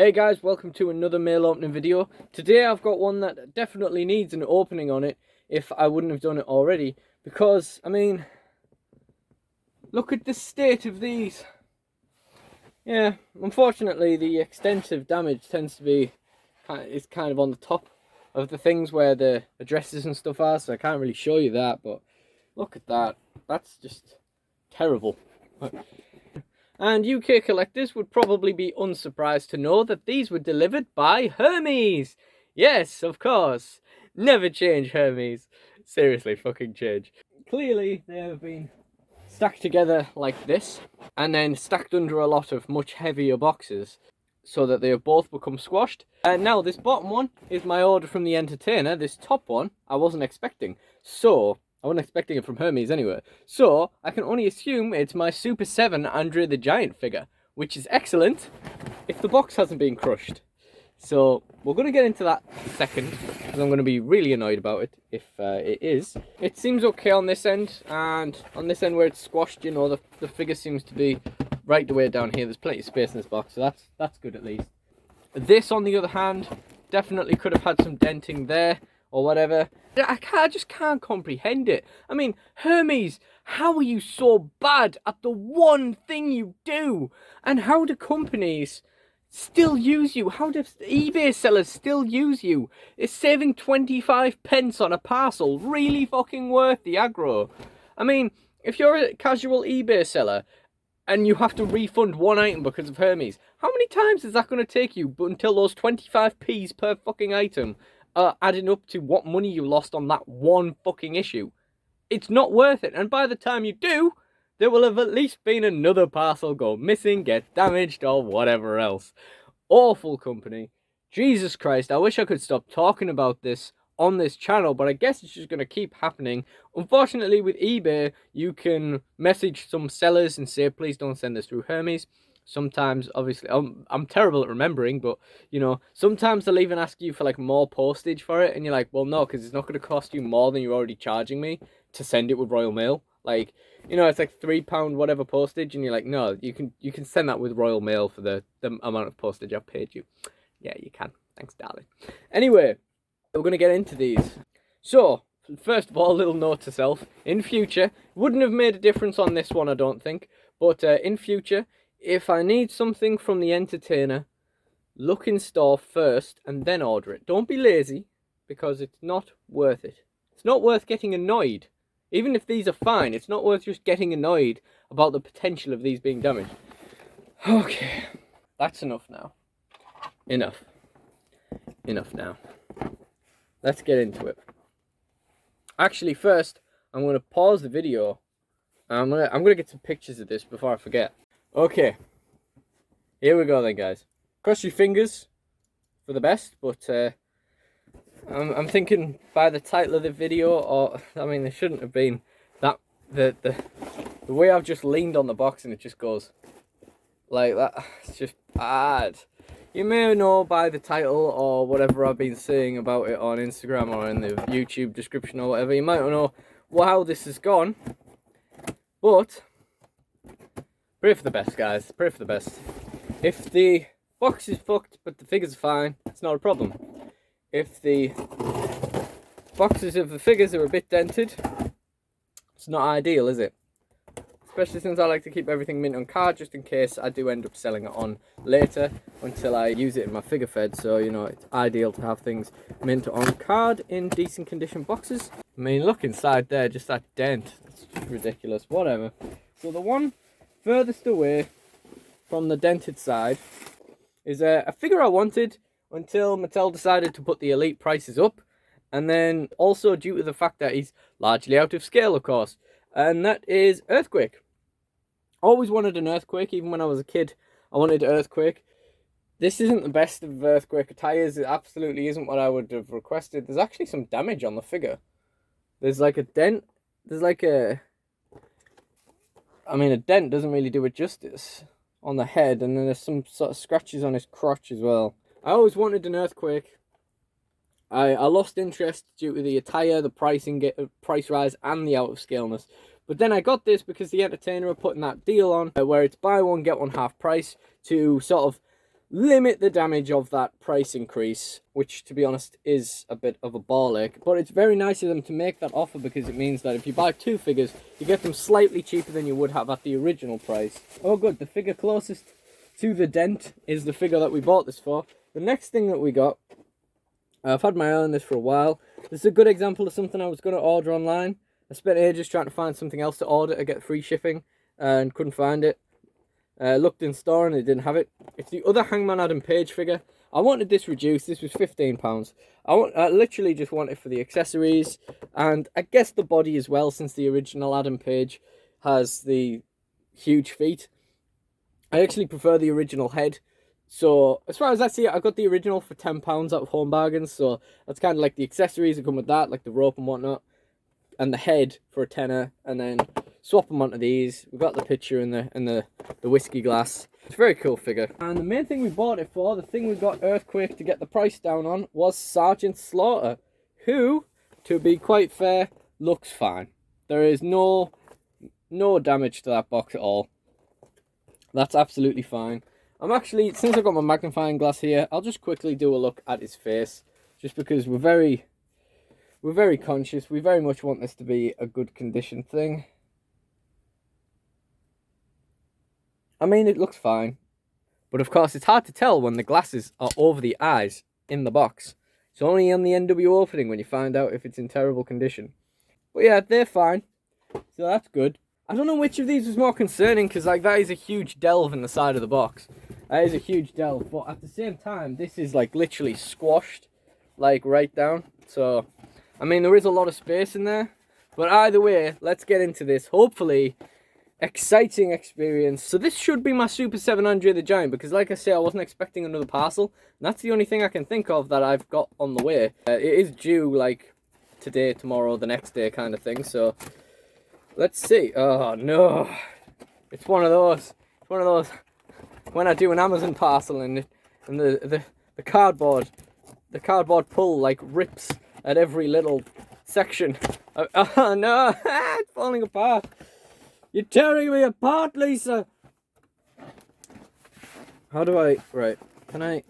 Hey guys, welcome to another mail opening video. Today I've got one that definitely needs an opening on it if I wouldn't have done it already. Because, I mean, look at the state of these. Yeah, unfortunately the extent of damage tends to be is kind of on the top of the things where the addresses and stuff are, so I can't really show you that, but look at that. That's just terrible. And UK collectors would probably be unsurprised to know that these were delivered by Hermes. Yes, of course. Never change, Hermes. Seriously, fucking change. Clearly, they have been stacked together like this, and then stacked under a lot of much heavier boxes, so that they have both become squashed. And now this bottom one is my order from the Entertainer. This top one, I wasn't expecting. So I wasn't expecting it from Hermes anyway. So I can only assume it's my Super7 Andre the Giant figure, which is excellent if the box hasn't been crushed. So we're going to get into that second, because I'm going to be really annoyed about it if it is. It seems okay on this end, and on this end where it's squashed, you know, the figure seems to be right the way down here. There's plenty of space in this box, so that's good at least. This, on the other hand, definitely could have had some denting there, or whatever. I just can't comprehend it. I mean, Hermes, how are you so bad at the one thing you do? And how do companies still use you? How do eBay sellers still use you? Is saving 25 pence on a parcel really fucking worth the aggro? I mean, if you're a casual eBay seller and you have to refund one item because of Hermes, how many times is that going to take you until those 25p's per fucking item adding up to what money you lost on that one fucking issue? It's not worth it. And by the time you do, there will have at least been another parcel go missing, get damaged, or whatever else. Awful company. Jesus Christ, I wish I could stop talking about this on this channel, but I guess it's just going to keep happening. Unfortunately, with eBay, you can message some sellers and say, please don't send this through Hermes. Sometimes, obviously, I'm terrible at remembering, but, you know, sometimes they'll even ask you for, like, more postage for it, and you're like, well, no, because it's not going to cost you more than you're already charging me to send it with Royal Mail. Like, you know, it's like £3 whatever postage, and you're like, no, you can send that with Royal Mail for the amount of postage I've paid you. Yeah, you can. Thanks, darling. Anyway, we're going to get into these. So, first of all, a little note to self. In future, wouldn't have made a difference on this one, I don't think, but in future, if I need something from the Entertainer, look in store first and then order it. Don't be lazy, because it's not worth it. It's not worth getting annoyed. Even if these are fine, it's not worth just getting annoyed about the potential of these being damaged. Okay, that's enough now. Enough. Enough now. Let's get into it. Actually, first, I'm going to pause the video. I'm gonna get some pictures of this before I forget. Okay, here we go then, guys. Cross your fingers for the best, but I'm thinking by the title of the video, or I mean, there shouldn't have been that the way I've just leaned on the box and it just goes like that. It's just bad. You may know by the title or whatever I've been saying about it on Instagram or in the YouTube description or whatever. You might not know how this has gone, but pray for the best, guys. Pray for the best. If the box is fucked but the figures are fine, it's not a problem. If the boxes of the figures are a bit dented, it's not ideal, is it? Especially since I like to keep everything mint on card, just in case I do end up selling it on later until I use it in my figure fed. So, you know, it's ideal to have things mint on card in decent condition boxes. I mean, look inside there, just that dent. It's just ridiculous. Whatever. So the one furthest away from the dented side is a figure I wanted until Mattel decided to put the Elite prices up, and then also due to the fact that he's largely out of scale, of course, and that is Earthquake. Always wanted an Earthquake. Even when I was a kid, I wanted Earthquake. This isn't the best of Earthquake attires. It absolutely isn't what I would have requested. There's actually some damage on the figure. There's like a dent. There's like a... I mean, a dent doesn't really do it justice on the head, and then there's some sort of scratches on his crotch as well. I always wanted an Earthquake. I lost interest due to the attire, the price rise, and the out of scaleness. But then I got this because the Entertainer are putting that deal on where it's buy one get one half price to sort of limit the damage of that price increase, which to be honest is a bit of a ball ache. But it's very nice of them to make that offer, because it means that if you buy 2 figures, you get them slightly cheaper than you would have at the original price. Oh good, the figure closest to the dent is the figure that we bought this for. The next thing that we got, I've had my eye on this for a while. This is a good example of something I was going to order online. I spent ages trying to find something else to order to get free shipping and couldn't find it. Looked in store and they didn't have it. It's the other Hangman Adam Page figure. I wanted this reduced. This was £15. I literally just want it for the accessories and I guess the body as well, since the original Adam Page has the huge feet. I actually prefer the original head. So as far as I see it, I got the original for £10 out of Home Bargains. So that's kind of like the accessories that come with that, like the rope and whatnot, and the head for a tenner, and then swap them onto these. We've got the picture and the whiskey glass. It's a very cool figure. And the main thing we bought it for, the thing we got Earthquake to get the price down on, was Sergeant Slaughter, who, to be quite fair, looks fine. There is no damage to that box at all. That's absolutely fine. I'm actually, since I've got my magnifying glass here, I'll just quickly do a look at his face, just because we're very conscious. We very much want this to be a good condition thing. I mean, it looks fine, but of course it's hard to tell when the glasses are over the eyes in the box. It's only on the NW opening when you find out if it's in terrible condition. But yeah, they're fine, so that's good. I don't know which of these was more concerning, because like that is a huge delve in the side of the box. That is a huge delve, but at the same time, this is like literally squashed, like right down. So, I mean, there is a lot of space in there. But either way, let's get into this. Hopefully, exciting experience. So this should be my Super7 Andre the Giant, because like I say, I wasn't expecting another parcel. And that's the only thing I can think of that I've got on the way. It is due like today, tomorrow, the next day kind of thing. So let's see. Oh no, it's one of those. It's one of those when I do an Amazon parcel and the cardboard pull like rips at every little section. Oh no, it's falling apart. You're tearing me apart, Lisa. How do I, right, can I?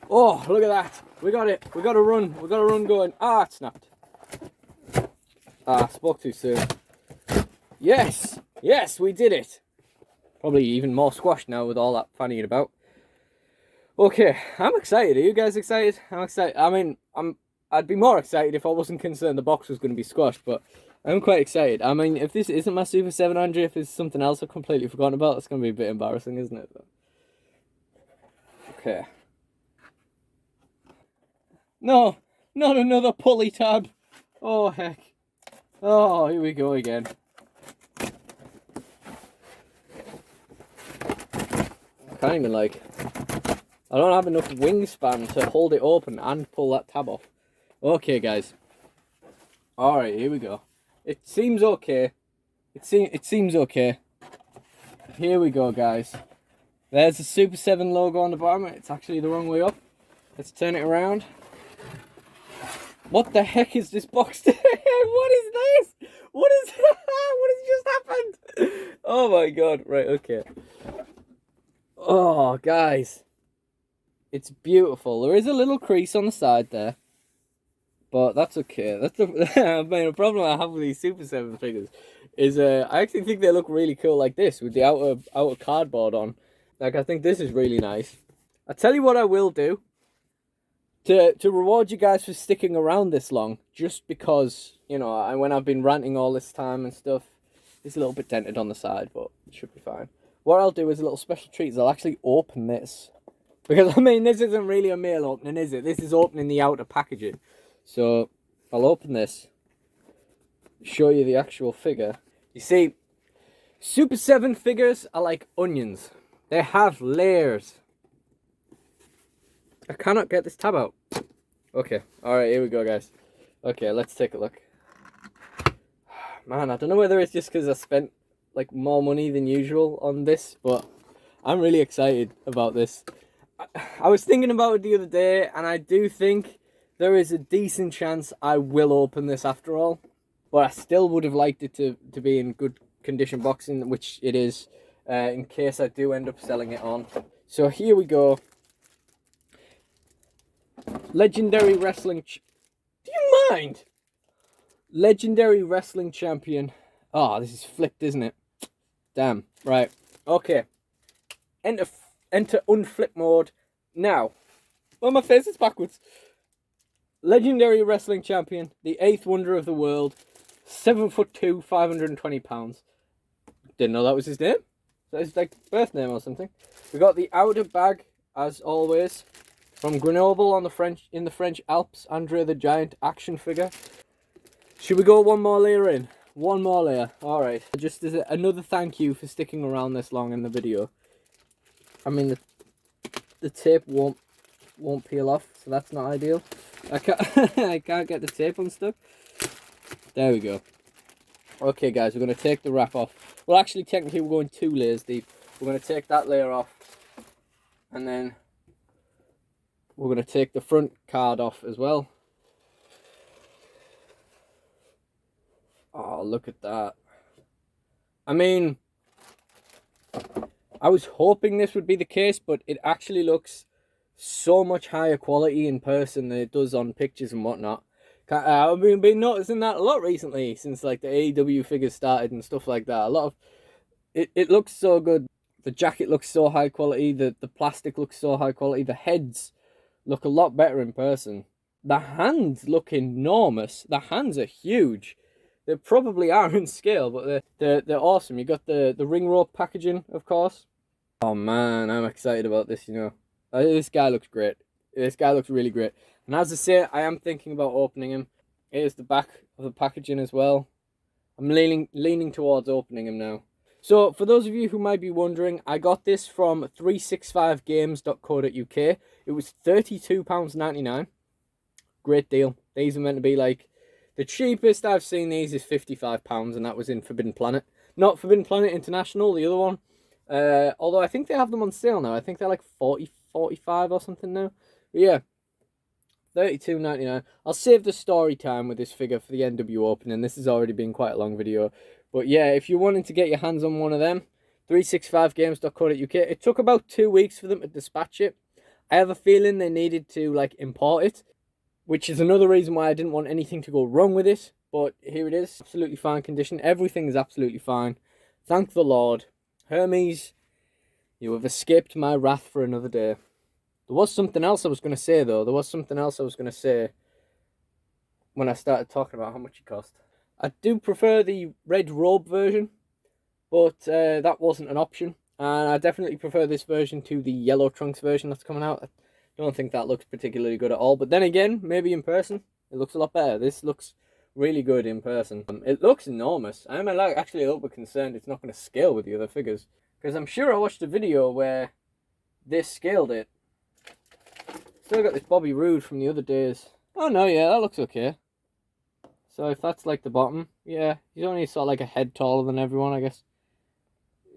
Oh, look at that. We got it. We got a run. We got a run going. Ah, it snapped. Ah, spoke too soon. Yes. Yes, we did it. Probably even more squashed now with all that fannying about. Okay, I'm excited. Are you guys excited? I'm excited. I mean, I'd be more excited if I wasn't concerned the box was going to be squashed, but I'm quite excited. I mean, if this isn't my Super7 Andre, if it's something else I've completely forgotten about, it's going to be a bit embarrassing, isn't it? Okay. No, not another pulley tab. Oh, heck. Oh, here we go again. I can't even, like, I don't have enough wingspan to hold it open and pull that tab off. Okay, guys. Alright, here we go. It seems okay. It seems okay. Here we go, guys. There's the Super7 logo on the bottom. It's actually the wrong way up. Let's turn it around. What the heck is this box doing? What is this? What is that? What has just happened? Oh my god. Right, okay. Oh, guys. It's beautiful. There is a little crease on the side there. But that's okay. That's the main problem I have with these Super7 figures. Is I actually think they look really cool like this with the outer cardboard on. Like, I think this is really nice. I tell you what I will do. To reward you guys for sticking around this long, just because, you know, when I've been ranting all this time and stuff, it's a little bit dented on the side, but it should be fine. What I'll do is a little special treat is I'll actually open this. Because, I mean, this isn't really a mail opening, is it? This is opening the outer packaging. So, I'll open this, show you the actual figure. You see, Super7 figures are like onions. They have layers. I cannot get this tab out. Okay, alright, here we go, guys. Okay, let's take a look. Man, I don't know whether it's just because I spent like more money than usual on this, but I'm really excited about this. I was thinking about it the other day, and I do think there is a decent chance I will open this after all. But I still would have liked it to be in good condition boxing, which it is. in case I do end up selling it on. So here we go. Legendary Wrestling... Do you mind? Legendary Wrestling Champion. Oh, this is flipped, isn't it? Damn. Right. Okay. Enter unflip mode. Now. Well, my face is backwards. Legendary Wrestling Champion. The 8th wonder of the world. 7'2", 520 pounds. Didn't know that was his name. So it's like birth name or something. We got the outer bag, as always. From Grenoble in the French Alps, Andre the Giant action figure. Should we go one more layer in? One more layer. Alright. Just as another thank you for sticking around this long in the video. I mean, the tape won't peel off, so that's not ideal. I can't get the tape unstuck. There we go. Okay, guys, we're going to take the wrap off. Well, actually, technically, we're going 2 layers deep. We're going to take that layer off. And then we're going to take the front card off as well. Oh, look at that. I mean, I was hoping this would be the case, but it actually looks so much higher quality in person than it does on pictures and whatnot. I've been noticing that a lot recently, since like the AEW figures started and stuff like that. A lot of it looks so good. The jacket looks so high quality. The plastic looks so high quality. The heads look a lot better in person. The hands look enormous. The hands are huge. They probably are in scale, but they're awesome. You got the ring rope packaging, of course. Oh man, I'm excited about this. You know, this guy looks great. This guy looks really great. And as I say, I am thinking about opening him. Here's the back of the packaging as well. I'm leaning towards opening him now. So, for those of you who might be wondering, I got this from 365games.co.uk. It was £32.99. Great deal. These are meant to be like... The cheapest I've seen these is £55, and that was in Forbidden Planet. Not Forbidden Planet International, the other one. Although I think they have them on sale now. I think they're like 40, 45 or something now. But yeah, £32.99. I'll save the story time with this figure for the NW opening. This has already been quite a long video. But yeah, if you're wanting to get your hands on one of them, 365games.co.uk. It took about 2 weeks for them to dispatch it. I have a feeling they needed to like import it, which is another reason why I didn't want anything to go wrong with it. But here it is, absolutely fine condition. Everything is absolutely fine. Thank the Lord. Hermes, you have escaped my wrath for another day. There was something else I was going to say, though. There was something else I was going to say when I started talking about how much it cost. I do prefer the red robe version, but that wasn't an option. And I definitely prefer this version to the yellow trunks version that's coming out. I don't think that looks particularly good at all. But then again, maybe in person, it looks a lot better. This looks really good in person. It looks enormous. I'm actually a little bit concerned it's not going to scale with the other figures. Because I'm sure I watched a video where they scaled it. Still got this Bobby Roode from the other days. Oh no, yeah, that looks okay. So if that's like the bottom, yeah, he's only sort of like a head taller than everyone, I guess.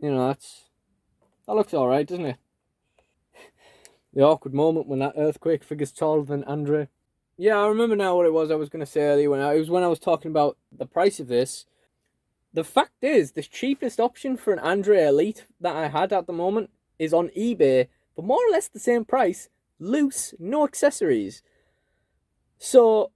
You know, that looks alright, doesn't it? The awkward moment when that earthquake figure's taller than Andre. Yeah, I remember now what it was I was going to say earlier. When I was talking about the price of this. The fact is, the cheapest option for an Andre Elite that I had at the moment is on eBay for more or less the same price. Loose, no accessories. So,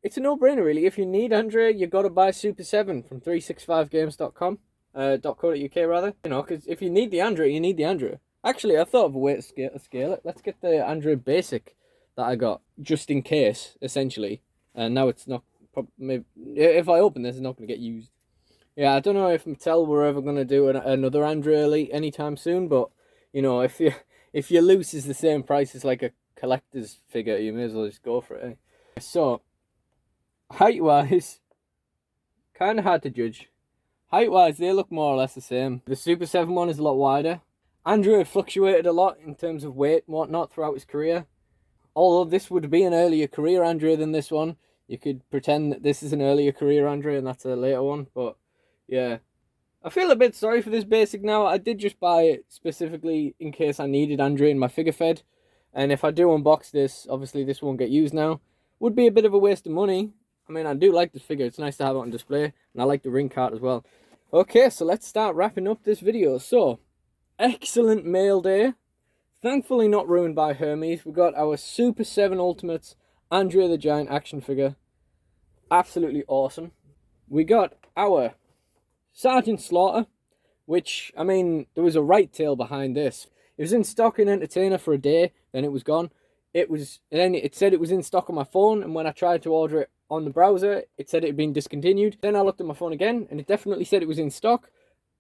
it's a no-brainer really. If you need Andre, you've got to buy Super7 from 365games.com. .co.uk rather. You know, because if you need the Andre, you need the Andre. Actually, I thought of a way to scale it. Let's get the Andre Basic that I got, just in case, essentially. And now it's not... Maybe, if I open this, it's not going to get used. Yeah, I don't know if Mattel were ever going to do another Andre Elite anytime soon, but, you know, if your loose is the same price as like a collector's figure, you may as well just go for it. Eh? So, height-wise, kind of hard to judge. Height-wise, they look more or less the same. The Super 7 one is a lot wider. Andre fluctuated a lot in terms of weight and whatnot throughout his career. Although this would be an earlier career Andre than this one, you could pretend that this is an earlier career Andre and that's a later one, but yeah. I feel a bit sorry for this basic now. I did just buy it specifically in case I needed Andre in my figure fed. And if I do unbox this, obviously this won't get used now. Would be a bit of a waste of money. I mean, I do like this figure. It's nice to have it on display. And I like the ring cart as well. Okay, so let's start wrapping up this video. So, excellent mail day. Thankfully not ruined by Hermes. We got our Super 7 Ultimates Andre the Giant action figure. Absolutely awesome. We got our Sergeant Slaughter, which, I mean, there was a right tale behind this. It was in stock in Entertainer for a day, then it was gone. Then it said it was in stock on my phone, and when I tried to order it on the browser, it said it had been discontinued. Then I looked at my phone again, and it definitely said it was in stock.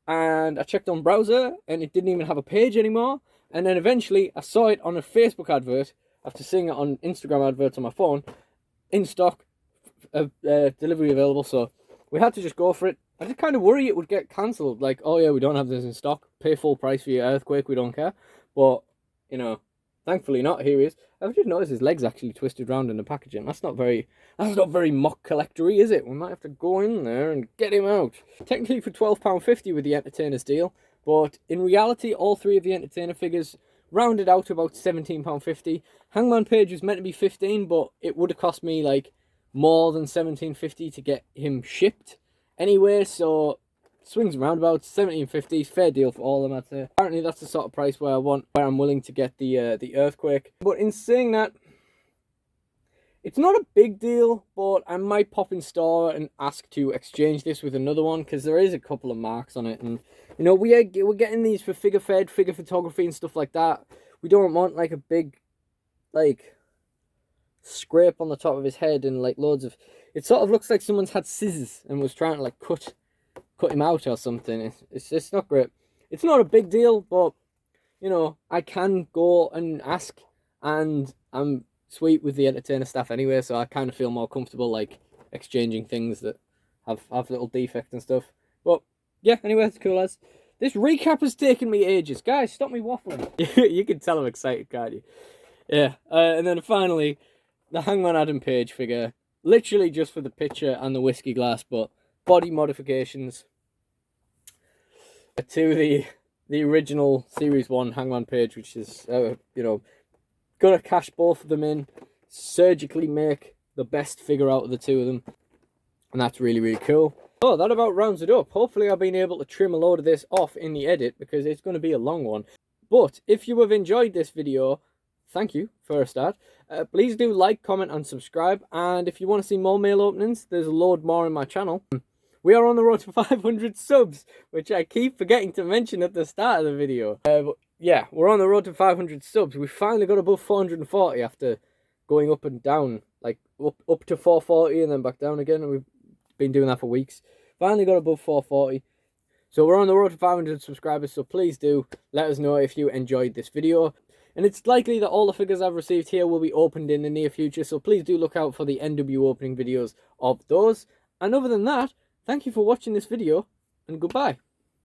And I checked on browser, and it didn't even have a page anymore. And then eventually, I saw it on a Facebook advert, after seeing it on Instagram adverts on my phone, in stock, delivery available, so we had to just go for it. I just kind of worry it would get cancelled, like, oh yeah, we don't have this in stock, pay full price for your Earthquake, we don't care. But, you know, thankfully not. Here he is. I've just noticed his legs actually twisted round in the packaging. That's not very mock collectory, is it? We might have to go in there and get him out. Technically for £12.50 with the Entertainer's deal, but in reality, all three of the Entertainer figures rounded out to about £17.50. Hangman Page was meant to be $15, but it would have cost me like more than £17.50 to get him shipped anyway, so swings and roundabouts, £17.50, fair deal for all of them, I'd say. Apparently that's the sort of price where I'm willing to get the Earthquake. But in saying that, it's not a big deal, but I might pop in store and ask to exchange this with another one, because there is a couple of marks on it, and you know, we're getting these for figure photography and stuff like that. We don't want like a big, like, scrape on the top of his head and like loads of, it sort of looks like someone's had scissors and was trying to like cut him out or something. It's just not great. It's not a big deal, but you know, I can go and ask, and I'm sweet with the Entertainer staff anyway, so I kind of feel more comfortable like exchanging things that have little defects and stuff. But yeah, anyway, it's cool as. This recap has taken me ages. Guys, stop me waffling. You can tell I'm excited, can't you? Yeah, and then finally, the Hangman Adam Page figure. Literally just for the picture and the whiskey glass, but body modifications to the original Series 1 Hangman Page, which is, you know, gonna cash both of them in, surgically make the best figure out of the two of them, and that's really, really cool. Oh, that about rounds it up. Hopefully I've been able to trim a load of this off in the edit, because it's going to be a long one. But if you have enjoyed this video, thank you for a start. Please do like, comment and subscribe, and if you want to see more mail openings, there's a load more in my channel. We are on the road to 500 subs, which I keep forgetting to mention at the start of the video. But yeah, we're on the road to 500 subs. We finally got above 440 after going up and down, like up to 440 and then back down again, and we've been doing that for weeks. Finally got above 440. So we're on the road to 500 subscribers, so please do let us know if you enjoyed this video. And it's likely that all the figures I've received here will be opened in the near future, so please do look out for the NW opening videos of those. And other than that, thank you for watching this video, and goodbye.